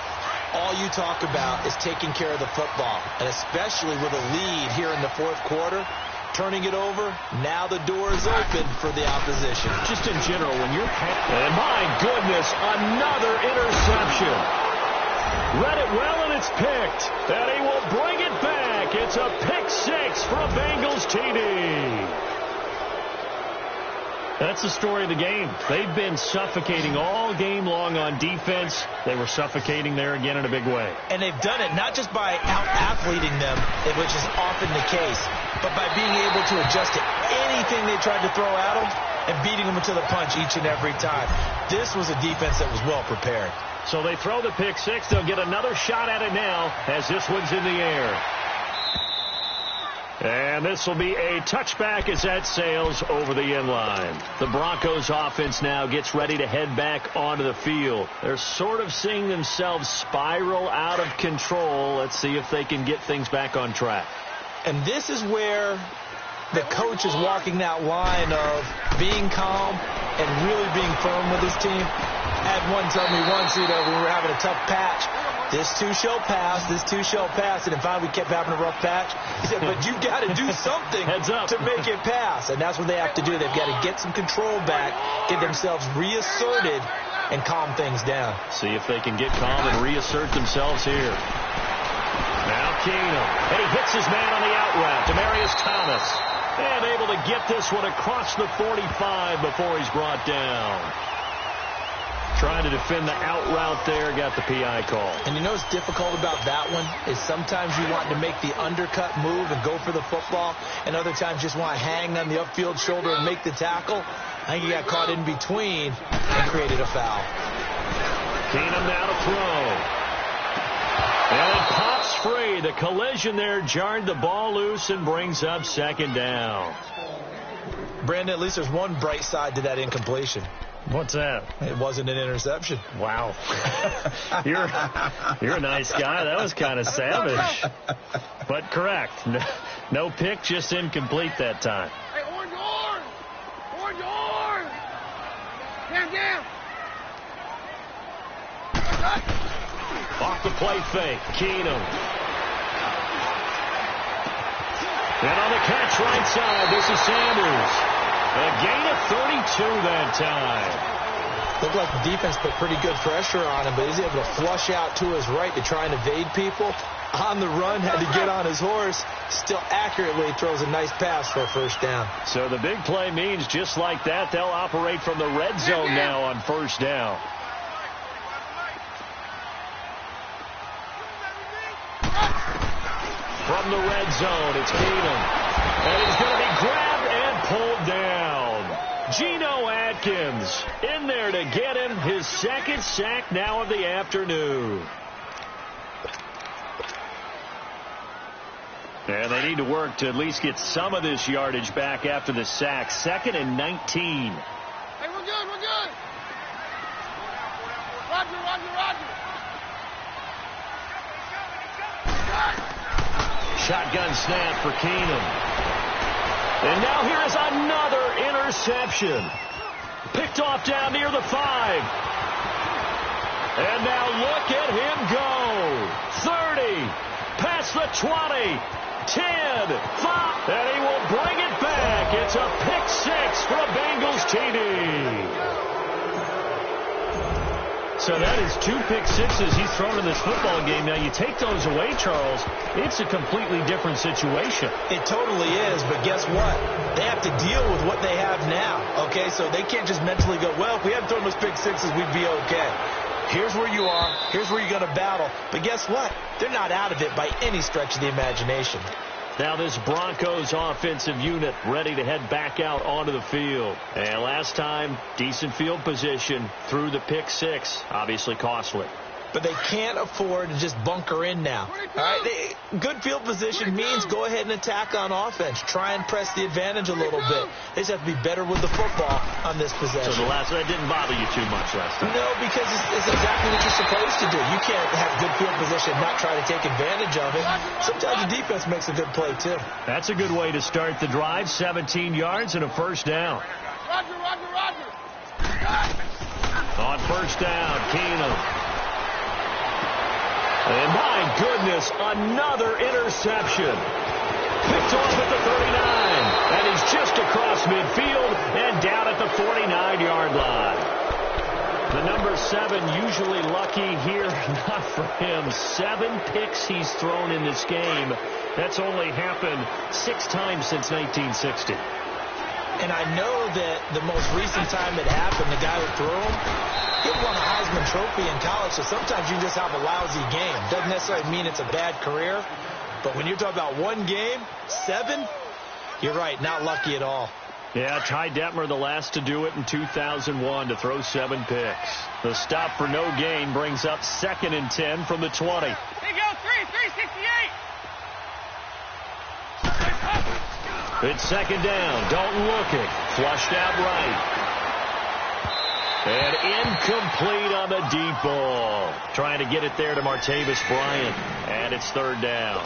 [SPEAKER 4] All you talk about is taking care of the football, and especially with a lead here in the 4th quarter. Turning it over, now the door is open for the opposition.
[SPEAKER 3] Just in general, when you're... And my goodness, another interception. Read it well, and it's picked. And he will bring it back. It's a pick 6 for a Bengals TD. That's the story of the game. They've been suffocating all game long on defense. They were suffocating there again in a big way.
[SPEAKER 4] And they've done it not just by out-athleting them, which is often the case, but by being able to adjust to anything they tried to throw at them and beating them to the punch each and every time. This was a defense that was well prepared.
[SPEAKER 3] So they throw the pick six. They'll get another shot at it now as this one's in the air. And this will be a touchback as that sails over the end line. The Broncos offense now gets ready to head back onto the field. They're sort of seeing themselves spiral out of control. Let's see if they can get things back on track.
[SPEAKER 4] And this is where the coach is walking that line of being calm and really being firm with his team. I had one tell me once, when we were having a tough patch, this too shall pass, this too shall pass. And finally we kept having a rough patch. He said, but you got to do something to make it pass. And that's what they have to do. They've got to get some control back, get themselves reasserted, and calm things down.
[SPEAKER 3] See if they can get calm and reassert themselves here. Now Keenum. And he hits his man on the out route. Demaryius Thomas. And able to get this one across the 45 before he's brought down. Trying to defend the out route there, got the PI call.
[SPEAKER 4] And you know what's difficult about that one is sometimes you want to make the undercut move and go for the football, and other times just want to hang on the upfield shoulder and make the tackle. I think he got caught in between and created a foul.
[SPEAKER 3] Keenum now to throw. And it pops free. The collision there jarred the ball loose and brings up second down.
[SPEAKER 4] Brandon, at least there's one bright side to that incompletion.
[SPEAKER 3] What's that?
[SPEAKER 4] It wasn't an interception.
[SPEAKER 3] Wow. You're a nice guy. That was kind of savage. But correct. No pick, just incomplete that time.
[SPEAKER 5] Hey, orange orange! Orange orange! Down.
[SPEAKER 3] Off the play fake. Keenum. And on the catch right side, this is Sanders. A gain of 32 that time.
[SPEAKER 4] Looked like the defense put pretty good pressure on him, but he's able to flush out to his right to try and evade people. On the run, had to get on his horse. Still accurately throws a nice pass for a first down.
[SPEAKER 3] So the big play means just like that, they'll operate from the red zone now on first down. From the red zone, it's Keenum. And he's going to be grabbed and pulled down. Geno Atkins in there to get him his second sack now of the afternoon. And they need to work to at least get some of this yardage back after the sack. 2nd and 19.
[SPEAKER 5] Hey, we're good. Roger.
[SPEAKER 3] Shotgun snap for Keenum. And now here is another interception. Picked off down near the 5. And now look at him go. 30, past the 20, 10, 5. And he will bring it back. It's a pick 6 for a Bengals TD. So that is 2 pick sixes he's thrown in this football game. Now, you take those away, Charles, it's a completely different situation.
[SPEAKER 4] It totally is, but guess what? They have to deal with what they have now, okay? So they can't just mentally go, well, if we hadn't thrown those pick sixes, we'd be okay. Here's where you are. Here's where you're going to battle. But guess what? They're not out of it by any stretch of the imagination.
[SPEAKER 3] Now this Broncos offensive unit ready to head back out onto the field. And last time, decent field position through the pick 6. Obviously costly.
[SPEAKER 4] But they can't afford to just bunker in now. All right, good field position means go ahead and attack on offense. Try and press the advantage a little bit. They just have to be better with the football on this possession.
[SPEAKER 3] So that didn't bother you too much last time?
[SPEAKER 4] No, because it's exactly what you're supposed to do. You can't have good field position and not try to take advantage of it. Sometimes the defense makes a good play, too.
[SPEAKER 3] That's a good way to start the drive. 17 yards and a first down.
[SPEAKER 5] Roger.
[SPEAKER 3] On first down, Keenum. And my goodness, another interception. Picked off at the 39. And he's just across midfield and down at the 49-yard line. The number 7 usually lucky here. Not for him. 7 picks he's thrown in this game. That's only happened 6 times since 1960.
[SPEAKER 4] And I know that the most recent time it happened, the guy who threw him, he won a Heisman Trophy in college, so sometimes you just have a lousy game. Doesn't necessarily mean it's a bad career, but when you're talking about one game, 7, you're right, not lucky at all.
[SPEAKER 3] Yeah, Ty Detmer, the last to do it in 2001, to throw 7 picks. The stop for no gain brings up 2nd and 10 from the 20.
[SPEAKER 5] They go 368.
[SPEAKER 3] It's 2nd down. Dalton looking. Flushed out right. And incomplete on the deep ball. Trying to get it there to Martavis Bryant. And it's 3rd down.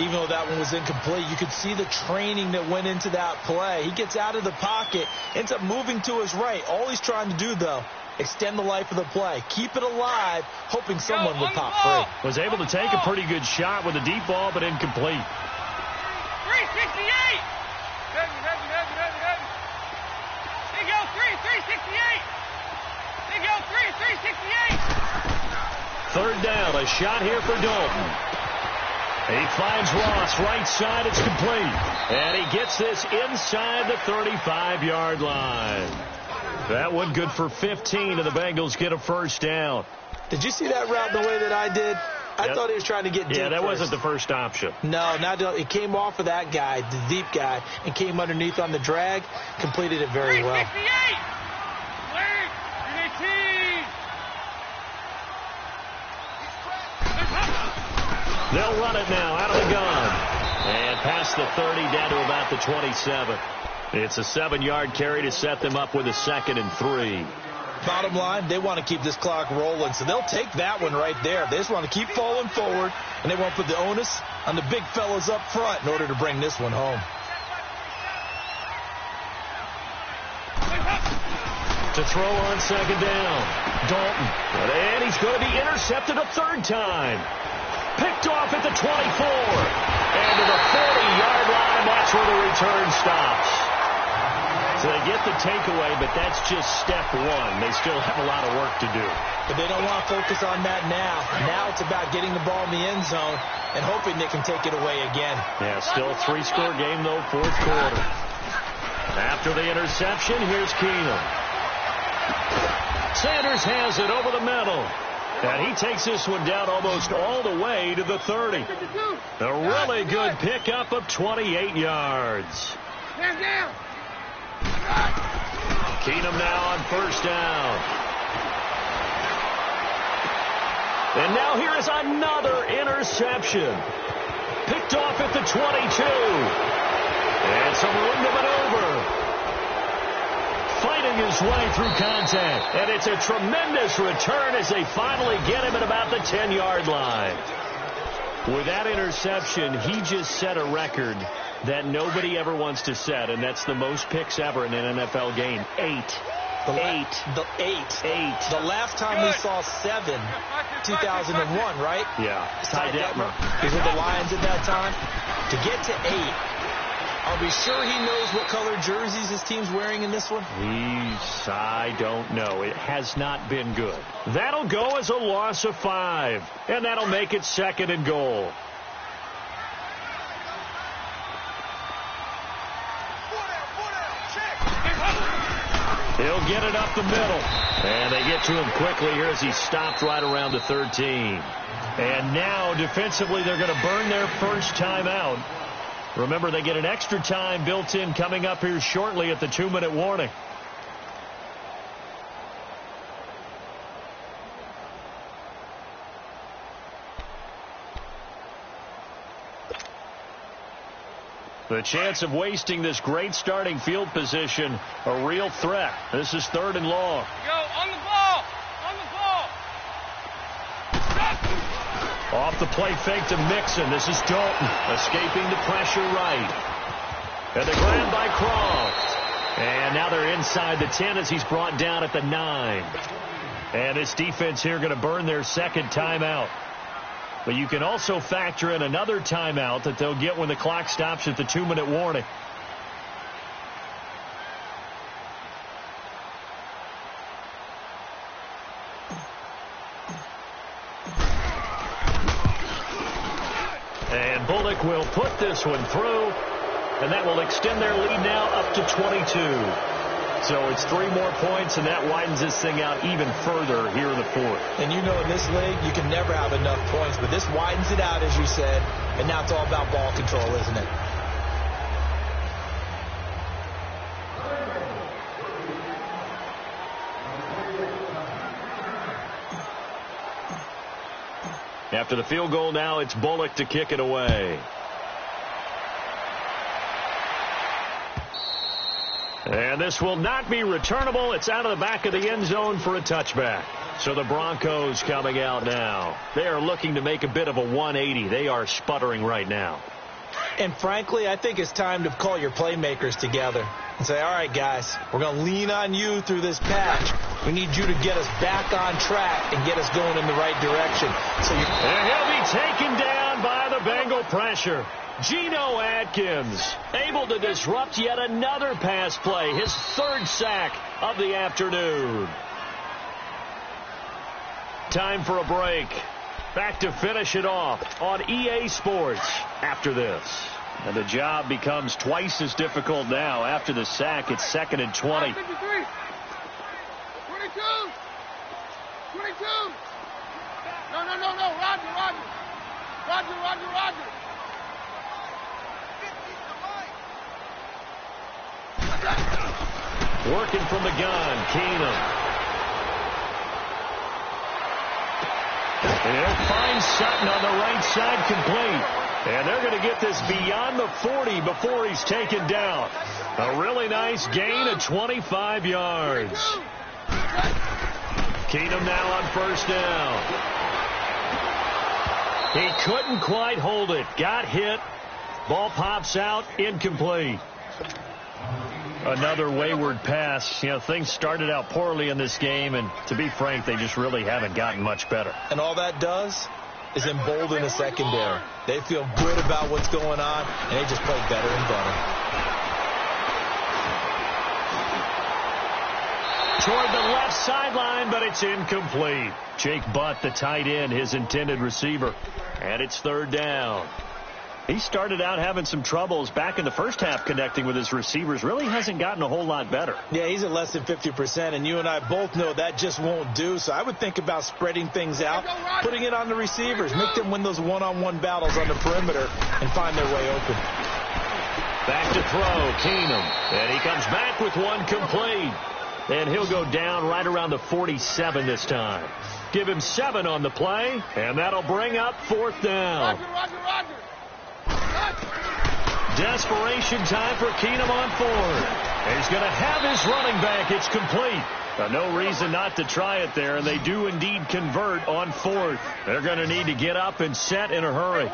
[SPEAKER 4] Even though that one was incomplete, you could see the training that went into that play. He gets out of the pocket, ends up moving to his right. All he's trying to do, though, extend the life of the play. Keep it alive, hoping someone would pop free.
[SPEAKER 3] Was able to take a pretty good shot with a deep ball, but incomplete.
[SPEAKER 5] 368. They go 368. They go 368.
[SPEAKER 3] 3rd down, a shot here for Dalton. He finds Ross, right side, it's complete. And he gets this inside the 35-yard line. That one good for 15, and the Bengals get a 1st down.
[SPEAKER 4] Did you see that route the way that I did? I thought he was trying to get deep.
[SPEAKER 3] Yeah, that wasn't the first option.
[SPEAKER 4] No, it came off of that guy, the deep guy, and came underneath on the drag, completed it very well.
[SPEAKER 5] 368.
[SPEAKER 3] They'll run it now out of the gun. And past the 30 down to about the 27. It's a 7-yard carry to set them up with a 2nd and 3.
[SPEAKER 4] Bottom line, they want to keep this clock rolling, so they'll take that one right there. They just want to keep falling forward, and they won't put the onus on the big fellas up front in order to bring this one home.
[SPEAKER 3] To throw on 2nd down. Dalton. And he's going to be intercepted a 3rd time. Picked off at the 24. And to the 40-yard line, that's where the return stops. So they get the takeaway, but that's just step 1. They still have a lot of work to do.
[SPEAKER 4] But they don't want to focus on that now. Now it's about getting the ball in the end zone and hoping they can take it away again.
[SPEAKER 3] Yeah, still a 3-score game, though, 4th quarter. After the interception, here's Keenum. Sanders has it over the middle. And he takes this one down almost all the way to the 30. A really good pickup of 28 yards. Keenum now on 1st down. And now here is another interception. Picked off at the 22. And some room to maneuver. Fighting his way through contact. And it's a tremendous return as they finally get him at about the 10-yard line. With that interception, he just set a record that nobody ever wants to set, and that's the most picks ever in an NFL game. 8.
[SPEAKER 4] The last time we saw 7, 2001, right?
[SPEAKER 3] Yeah. Ty Detmer.
[SPEAKER 4] He was with the Lions at that time. To get to 8, are we sure he knows what color jerseys his team's wearing in this one?
[SPEAKER 3] I don't know. It has not been good. That'll go as a loss of 5, and that'll make it 2nd and goal. He'll get it up the middle. And they get to him quickly here as he stopped right around the 13. And now, defensively, they're going to burn their first timeout. Remember, they get an extra time built in coming up here shortly at the 2-minute warning. The chance of wasting this great starting field position, a real threat. This is 3rd and long.
[SPEAKER 5] Go on the ball. On the ball.
[SPEAKER 3] Off the play fake to Mixon. This is Dalton escaping the pressure right. And the grab by Croft. And now they're inside the 10 as he's brought down at the 9. And this defense here going to burn their 2nd timeout. But you can also factor in another timeout that they'll get when the clock stops at the 2-minute warning. And Bullock will put this one through. and that will extend their lead now up to 22. So it's 3 more points, and that widens this thing out even further here in the fourth.
[SPEAKER 4] And you know in this league, you can never have enough points, but this widens it out, as you said, and now it's all about ball control, isn't it?
[SPEAKER 3] After the field goal now, it's Bullock to kick it away. And this will not be returnable. It's out of the back of the end zone for a touchback. So the Broncos coming out now. They are looking to make a bit of a 180. They are sputtering right now.
[SPEAKER 4] And frankly, I think it's time to call your playmakers together and say, all right, guys, we're going to lean on you through this patch. We need you to get us back on track and get us going in the right direction. So
[SPEAKER 3] and he'll be taken down by the Bengal pressure. Geno Atkins able to disrupt yet another pass play, his 3rd sack of the afternoon. Time for a break. Back to finish it off on EA Sports after this. And the job becomes twice as difficult now. After the sack, it's 2nd and 20.
[SPEAKER 5] 23. 22. 22. No. Roger.
[SPEAKER 3] Working from the gun, Keenum. And he'll find Sutton on the right side, complete. And they're going to get this beyond the 40 before he's taken down. A really nice gain of 25 yards. Keenum now on 1st down. He couldn't quite hold it. Got hit. Ball pops out, incomplete. Another wayward pass. You know, things started out poorly in this game, and to be frank, they just really haven't gotten much better.
[SPEAKER 4] And all that does is embolden the secondary. They feel good about what's going on, and they just play better and better.
[SPEAKER 3] Toward the left sideline, but it's incomplete. Jake Butt, the tight end, his intended receiver. And it's 3rd down. He started out having some troubles back in the first half connecting with his receivers. Really hasn't gotten a whole lot better.
[SPEAKER 4] Yeah, he's at less than 50%, and you and I both know that just won't do. So I would think about spreading things out, putting it on the receivers, make them win those one-on-one battles on the perimeter, and find their way open.
[SPEAKER 3] Back to throw, Keenum. And he comes back with one complete. And he'll go down right around the 47 this time. Give him 7 on the play, and that'll bring up 4th down.
[SPEAKER 5] Roger.
[SPEAKER 3] Desperation time for Keenum on 4th. He's going to have his running back. It's complete. No reason not to try it there, and they do indeed convert on 4th. They're going to need to get up and set in a hurry.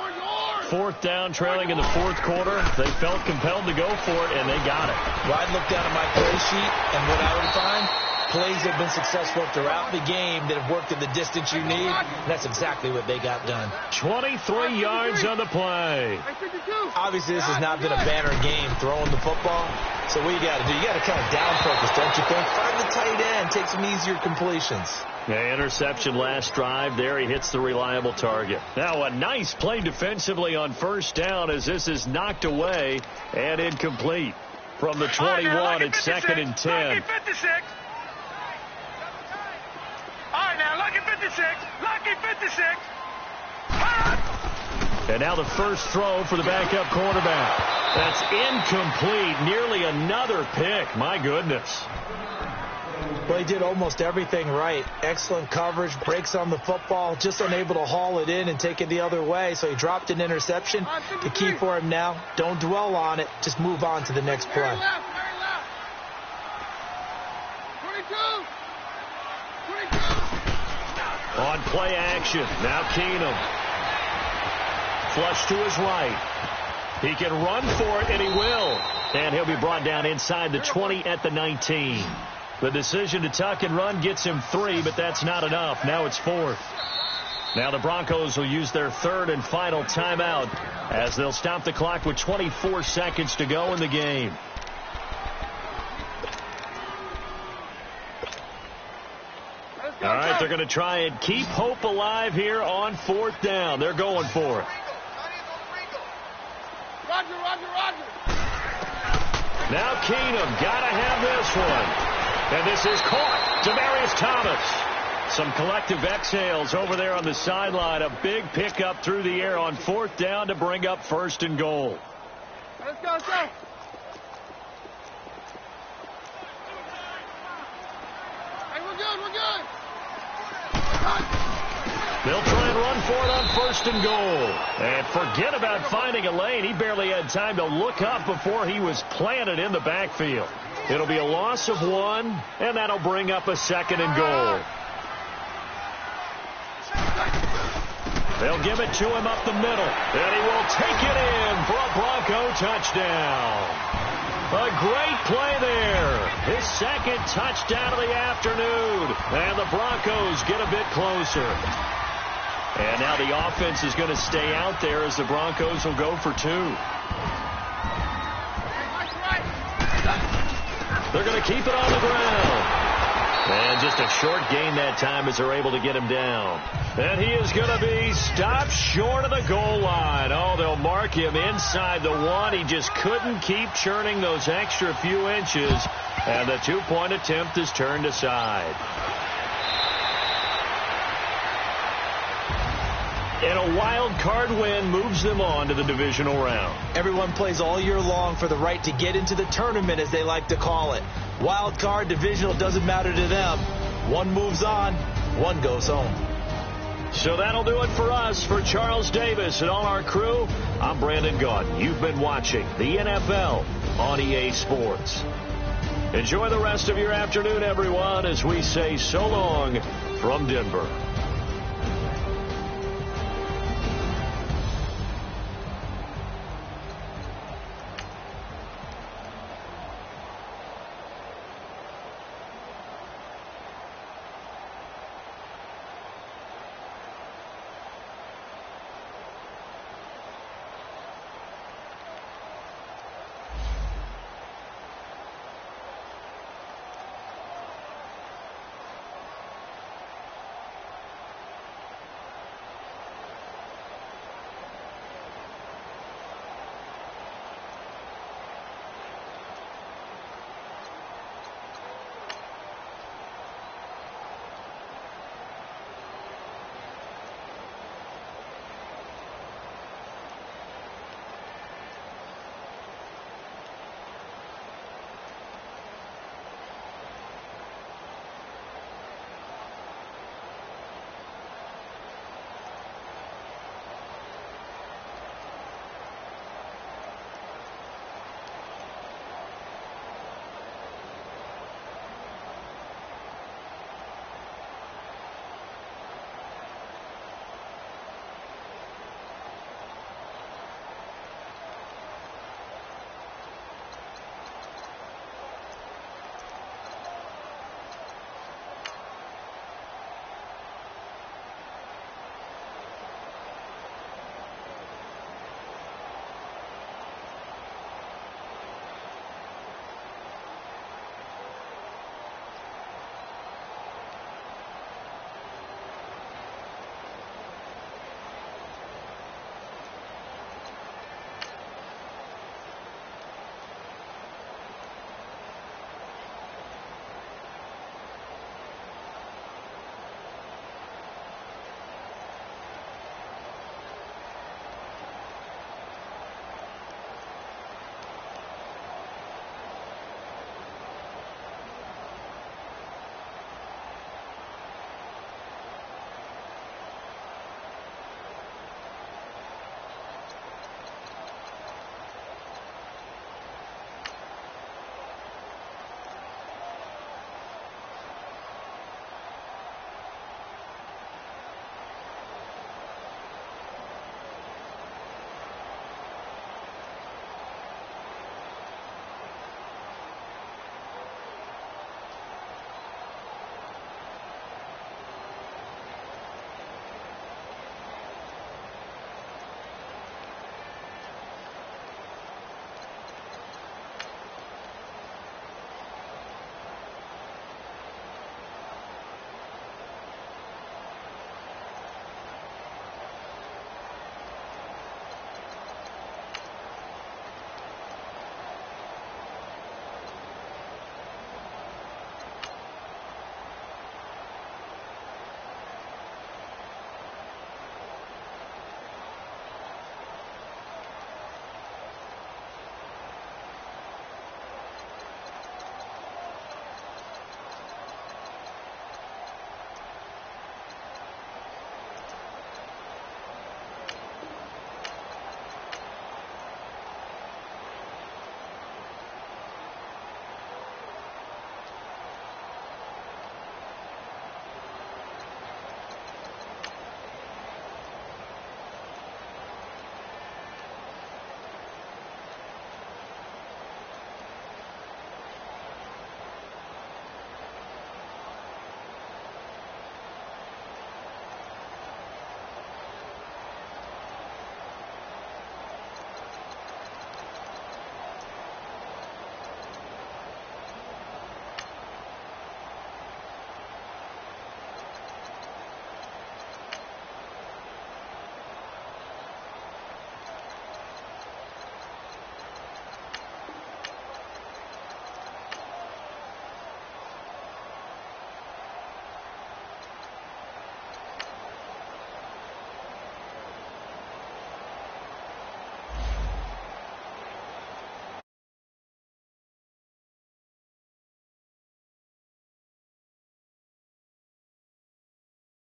[SPEAKER 3] 4th down, trailing in the 4th quarter. They felt compelled to go for it, and they got it.
[SPEAKER 4] Well, I'd look down at my play sheet, and what I would find, plays have been successful throughout the game that have worked at the distance you need, and that's exactly what they got done.
[SPEAKER 3] 23 yards on the play.
[SPEAKER 4] Obviously, this has not been a banner game throwing the football, so what you got to do, you got to kind of down focus, don't you think? Find the tight end, take some easier completions.
[SPEAKER 3] Yeah, interception last drive. There he hits the reliable target. Now a nice play defensively on 1st down as this is knocked away and incomplete. From the 21, it's 2nd and 10.
[SPEAKER 5] All right, now, lucky 56.
[SPEAKER 3] And now the first throw for the backup quarterback. That's incomplete. Nearly another pick. My goodness.
[SPEAKER 4] Well, he did almost everything right. Excellent coverage, breaks on the football, just unable to haul it in and take it the other way. So he dropped an interception. The key for him now, don't dwell on it. Just move on to the next play.
[SPEAKER 5] 22.
[SPEAKER 3] On play action. Now Keenum. Flush to his right. He can run for it, and he will. And he'll be brought down inside the 20 at the 19. The decision to tuck and run gets him 3, but that's not enough. Now it's 4th. Now the Broncos will use their 3rd and final timeout as they'll stop the clock with 24 seconds to go in the game. All right, they're going to try and keep hope alive here on 4th down. They're going for it.
[SPEAKER 5] Roger.
[SPEAKER 3] Now Keenum got to have this one. And this is caught. Demaryius Thomas. Some collective exhales over there on the sideline. A big pickup through the air on 4th down to bring up 1st and goal.
[SPEAKER 5] Let's go, let's go. Hey, we're good, we're good.
[SPEAKER 3] They'll try and run for it on 1st and goal. And forget about finding a lane. He barely had time to look up before he was planted in the backfield. It'll be a loss of 1, and that'll bring up a 2nd and goal. They'll give it to him up the middle, and he will take it in for a Bronco touchdown. A great play there. His 2nd touchdown of the afternoon, and the Broncos get a bit closer. And now the offense is going to stay out there as the Broncos will go for 2. They're going to keep it on the ground. And just a short gain that time as they're able to get him down. And he is going to be stopped short of the goal line. Oh, they'll mark him inside the 1. He just couldn't keep churning those extra few inches. And the 2-point attempt is turned aside. And a wild card win moves them on to the divisional round.
[SPEAKER 4] Everyone plays all year long for the right to get into the tournament, as they like to call it. Wild card, divisional, doesn't matter to them. One moves on, one goes home.
[SPEAKER 3] So that'll do it for us. For Charles Davis and all our crew, I'm Brandon Gaudin. You've been watching the NFL on EA Sports. Enjoy the rest of your afternoon, everyone, as we say so long from Denver.